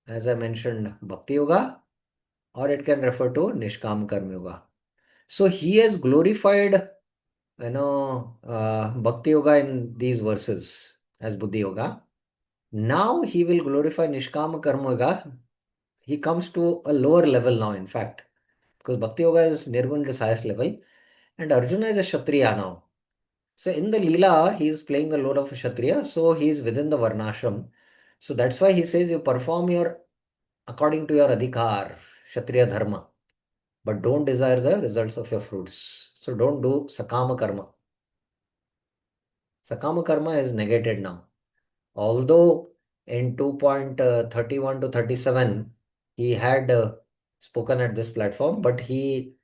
[SPEAKER 1] as I mentioned, Bhakti Yoga, or it can refer to Nishkam Karma Yoga. So he has glorified, Bhakti Yoga in these verses as Buddhi Yoga. Now he will glorify Nishkama Karma Yoga. He comes to a lower level now, in fact, because Bhakti Yoga is Nirgun, his highest level, and Arjuna is a Kshatriya now. So in the Leela, he is playing the role of a Kshatriya, so he is within the Varnashram. So that's why he says you perform your according to your Adhikar, Kshatriya Dharma, but don't desire the results of your fruits. So don't do Sakama Karma. Sakama Karma is negated now. Although in 2.31 to 37, he had spoken at this platform, but he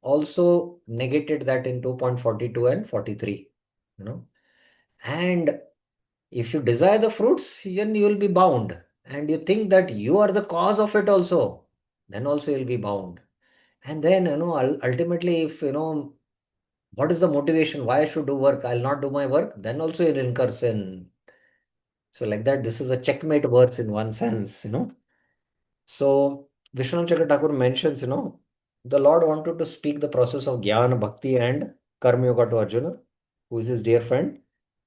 [SPEAKER 1] also negated that in 2.42 and 43. And if you desire the fruits, then you will be bound. And you think that you are the cause of it also, then also you'll be bound. And then, ultimately, if, what is the motivation? Why I should do work? I'll not do my work. Then also you'll incur sin. So like that, this is a checkmate verse in one sense. So Vishwanath Chakra Thakur mentions, the Lord wanted to speak the process of Jnana, Bhakti and Karma Yoga to Arjuna, who is his dear friend.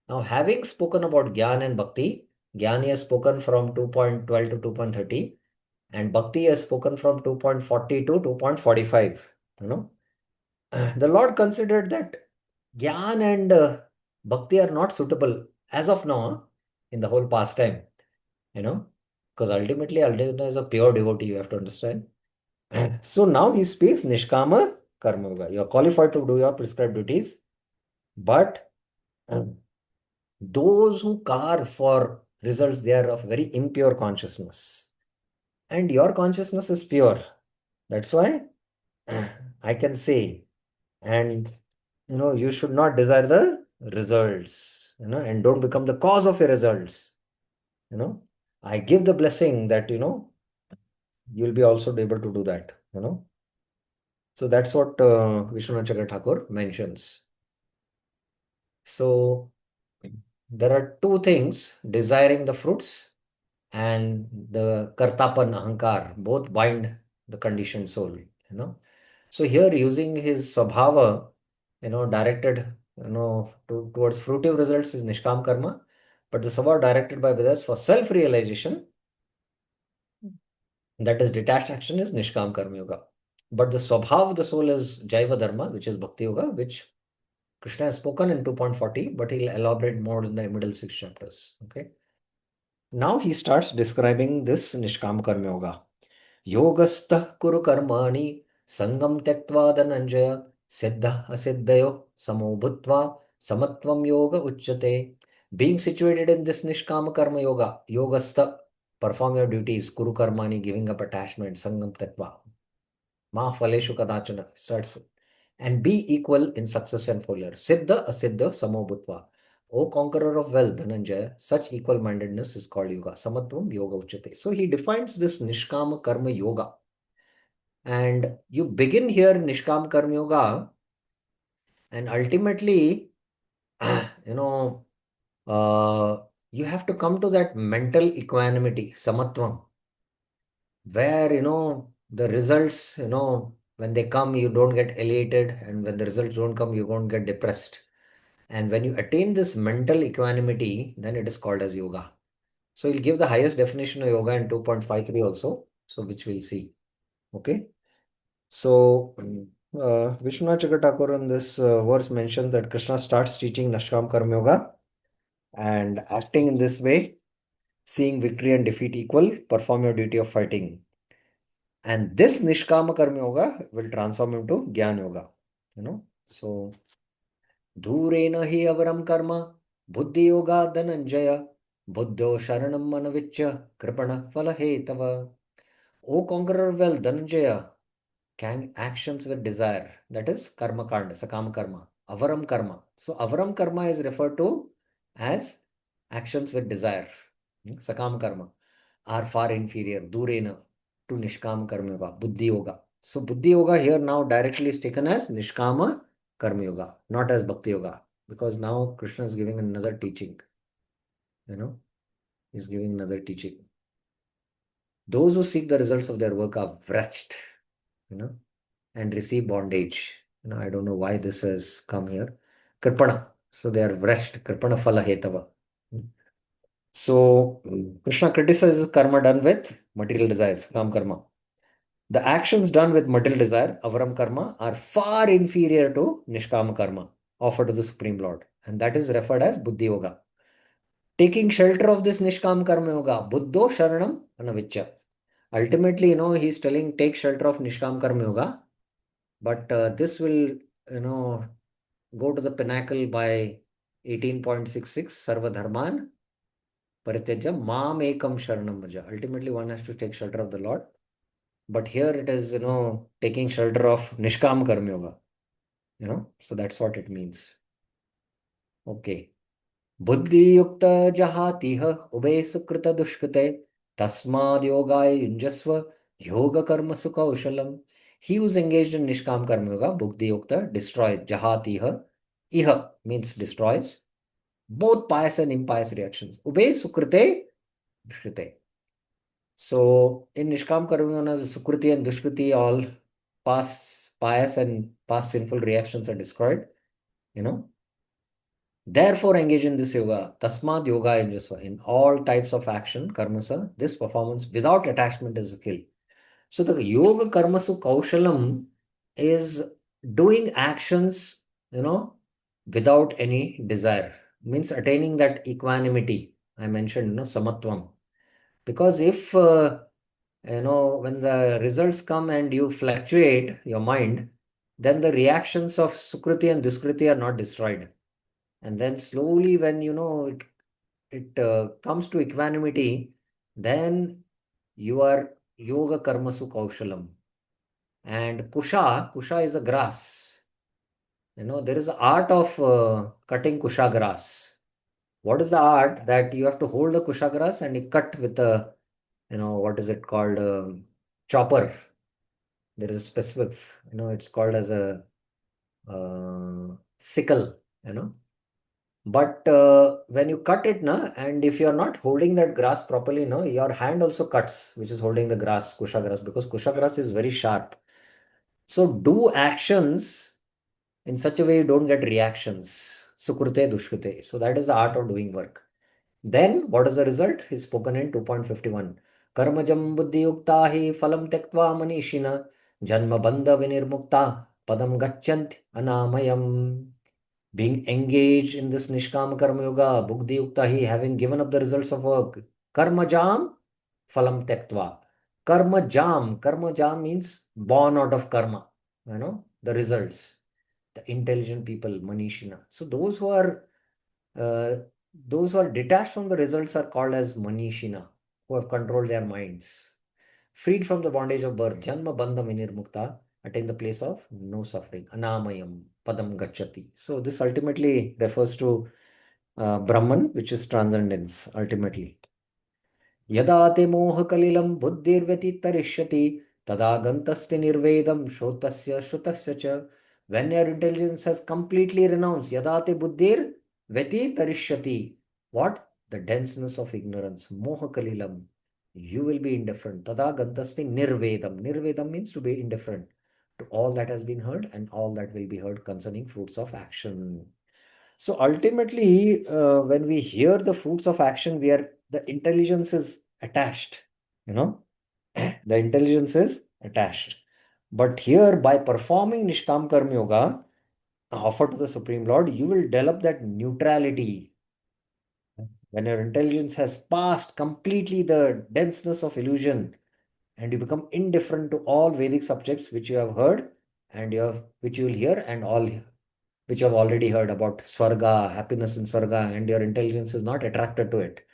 [SPEAKER 1] Now, having spoken about Jnana and Bhakti, Jnana has spoken from 2.12 to 2.30 and Bhakti has spoken from 2.40 to 2.45. The Lord considered that Jnana and Bhakti are not suitable as of now in the whole pastime, because ultimately Arjuna is a pure devotee, you have to understand. So now he speaks Nishkama Karma Yoga. You are qualified to do your prescribed duties, but those who carve for results, they are of very impure consciousness. And your consciousness is pure. That's why I can say, and you should not desire the results, and don't become the cause of your results. I give the blessing that, you'll be also able to do that. So that's what Vishwanath Chakra Thakur mentions. So there are two things, desiring the fruits and the kartapan ahankar, both bind the conditioned soul. So here using his swabhava, directed, towards fruitive results is Nishkam Karma, but the swabhava directed by Vedas for self-realization, that is detached action, is Nishkam Karma Yoga. But the swabhava of the soul is Jaiva Dharma, which is Bhakti Yoga, which Krishna has spoken in 2.40, but he'll elaborate more in the middle 6 chapters. Okay. Now he starts describing this Nishkam Karma Yoga. Yogastha kuru karmani sangam tyaktva dhananjaya siddha asiddhayo samo bhutva samatvam yoga uchyate. Being situated in this Nishkama Karma Yoga, Yogastha, perform your duties, kuru karmani, giving up attachment, sangam tyaktva, ma phaleshu kadachana, starts, and be equal in success and failure. Siddha asiddha samo bhutva. O conqueror of wealth, Dhananjaya, such equal-mindedness is called yoga. Samatvam yoga uchate. So he defines this Nishkama Karma Yoga. And you begin here Nishkama Karma Yoga, and ultimately, you know, you have to come to that mental equanimity, Samatvam, where, the results, when they come, you don't get elated, and when the results don't come, you don't get depressed. And when you attain this mental equanimity, then it is called as yoga. So we'll give the highest definition of yoga in 2.53 also, so which we'll see. Okay. So Vishwanath Chakra Thakur in this verse mentions that Krishna starts teaching Nishkam Karma Yoga, and acting in this way, seeing victory and defeat equal, perform your duty of fighting. And this Nishkama Karma Yoga will transform into Jnana Yoga. So Dhurena hi avaram karma, buddhi yoga dhananjaya, buddho sharanam manavicya, kripana falahetava. O conqueror of wealth, Dhananjaya, can actions with desire, that is karma kanda, sakama karma, avaram karma. So avaram karma is referred to as actions with desire, sakama karma, are far inferior, durena, to nishkama karma yoga, buddhi yoga. So buddhi yoga here now directly is taken as nishkama karma yoga, not as bhakti yoga, because now Krishna is giving another teaching. He's giving another teaching. Those who seek the results of their work are wretched, you know, and receive bondage. I don't know why this has come here. Kripana. So they are wretched. Kripana phala hetava. So Krishna criticizes karma done with material desires, kam karma. The actions done with material desire, avaram karma, are far inferior to nishkama karma offered to the Supreme Lord. And that is referred as buddhi yoga. Taking shelter of this nishkam karma yoga, buddho sharanam anaviccha. Ultimately, he's telling take shelter of nishkam karma yoga, but this will, go to the pinnacle by 18.66, sarva dharman parityaja mam ekam sharanam vaja. Ultimately, one has to take shelter of the Lord. But here it is, taking shelter of Nishkam Karma Yoga, so that's what it means. Okay. Buddhi yukta jahatiha ube sukrita dushkite tasmad yogaya yunjasva yoga karma sukhaushalam. He who's engaged in Nishkam Karma Yoga, Buddhi yukta, destroys jahatiha. Iha means destroys both pious and impious reactions. Ube sukrite dushkite. So in Nishkam Karma, Sukriti and Dushkriti, all past pious and past sinful reactions are destroyed. Therefore, engage in this yoga. Tasmad yoga injasva. In all types of action, karmasa, this performance without attachment is a skill. So the yoga karmasu kaushalam is doing actions, without any desire. Means attaining that equanimity. I mentioned, samatvam. Because if when the results come and you fluctuate your mind, then the reactions of Sukriti and Duskriti are not destroyed. And then slowly, when it comes to equanimity, then you are yoga karmasu kaushalam. And kusha is a grass. There is an art of cutting kusha grass. What is the art? That you have to hold the kusha grass and you cut with a, what is it called? Chopper. There is a specific, it's called as a sickle, But when you cut it, and if you're not holding that grass properly, your hand also cuts, which is holding the grass, kusha grass, because kusha grass is very sharp. So do actions in such a way you don't get reactions. Sukrute, dushkrute. So that is the art of doing work. Then what is the result? Is spoken in 2.51. Karmajam buddhi yukta hi phalam tektva manishina janma bandha vinirmukta padam gacchant anamayam. Being engaged in this Nishkama Karma Yoga, Buddhi Yukta hi, having given up the results of work. Karma jam, phalam tektva. Karma jam means born out of karma, the results. The intelligent people, Manishina. So uh, those who are detached from the results are called as Manishina, who have controlled their minds. Freed from the bondage of birth, Janma Bandha Vinirmukta, attain the place of no suffering. Anamayam Padam Gachati. So this ultimately refers to Brahman, which is transcendence, ultimately. Yada te moha kalilam buddhirvati tarishyati tada gantasti nirvedam shotasya shrutasya cha. When your intelligence has completely renounced, yada te buddhir veti tarishyati. What? The denseness of ignorance. Moha kalilam. You will be indifferent. Tada gantasti nirvedam. Nirvedam means to be indifferent to all that has been heard and all that will be heard concerning fruits of action. So ultimately, when we hear the fruits of action, the intelligence is attached. The intelligence is attached. But here, by performing Nishkam Karma Yoga offered to the Supreme Lord, you will develop that neutrality. When your intelligence has passed completely the denseness of illusion, and you become indifferent to all Vedic subjects which you have heard and which you will hear, and all which you have already heard about Swarga, happiness in Swarga, and your intelligence is not attracted to it.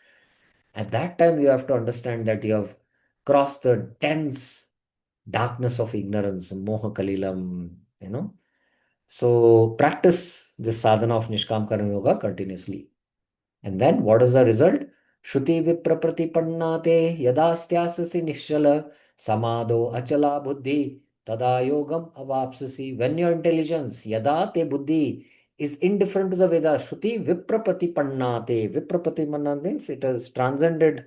[SPEAKER 1] At that time, you have to understand that you have crossed the dense darkness of ignorance, moha kalilam, So practice this sadhana of Nishkam Karma Yoga continuously. And then what is the result? Shruti vipraprati yadastyasasi nishala samado achala buddhi tada yogam avapsasi. When your intelligence, yada te buddhi, is indifferent to the Vedas. Shruti viprapati pannate. Viprapati panna means it has transcended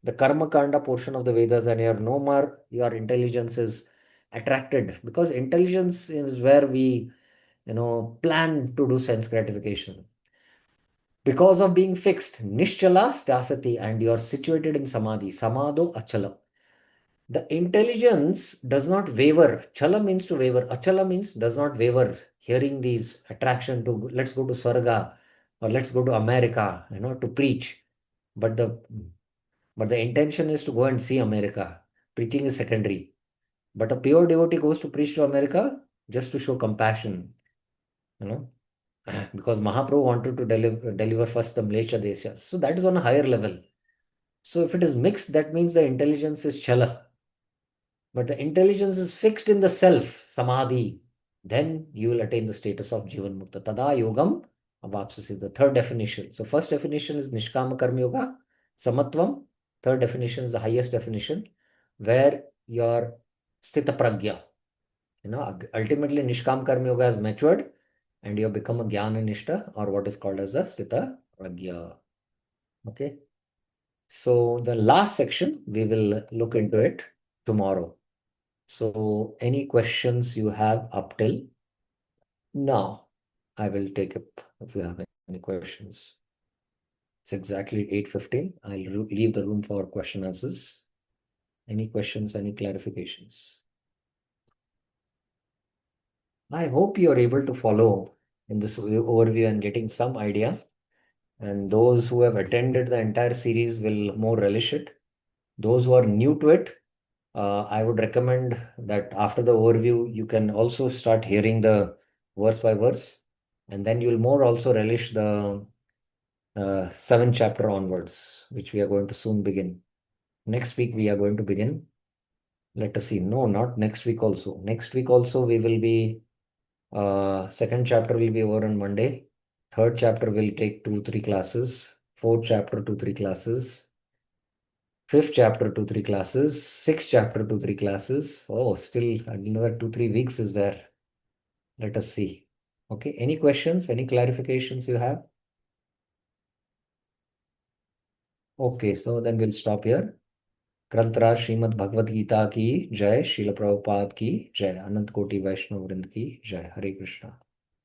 [SPEAKER 1] the karma kanda portion of the Vedas, and you're no more, your intelligence is attracted, because intelligence is where we, plan to do sense gratification. Because of being fixed, Nishchala stasati, and you are situated in Samadhi. Samado achala. The intelligence does not waver. Chala means to waver. Achala means does not waver. Hearing these attraction to let's go to Swarga or let's go to America, to preach. But the intention is to go and see America. Preaching is secondary. But a pure devotee goes to preach to America just to show compassion, you know, because Mahaprabhu wanted to deliver first the Mlesha Desha. So that is on a higher level. So if it is mixed, that means the intelligence is chala. But the intelligence is fixed in the self, samadhi. Then you will attain the status of Jivan Mukta. Tada yogam avapsasi. The third definition. So first definition is Nishkama Karma Yoga, Samatvam. Third definition is the highest definition, where your Sthita Pragya. Ultimately Nishkam Karma Yoga has matured and you have become a Jnana Nishta, or what is called as a Sthita Pragya. Okay. So the last section, we will look into it tomorrow. So any questions you have up till now, I will take up if you have any questions. It's exactly 8:15. I'll leave the room for question answers. Any questions, any clarifications? I hope you are able to follow in this overview and getting some idea. And those who have attended the entire series will more relish it. Those who are new to it, I would recommend that after the overview, you can also start hearing the verse by verse, and then you'll more also relish the seventh chapter onwards, which we are going to soon begin. Next week, we are going to begin. Let us see. No, not next week also. Next week also, we will be, second chapter will be over on Monday. Third chapter will take 2-3 classes. Fourth chapter, 2-3 classes. Fifth chapter, 2-3 classes. Sixth chapter, 2-3 classes. Oh, still another 2-3 weeks is there. Let us see. Okay. Any questions? Any clarifications you have? Okay. So then we'll stop here. ग्रंथराज Shrimad Bhagavad Gita की जय, श्रील प्रभुपाद की जय, अनंत कोटि वैष्णव वृंद की जय। हरे कृष्णा।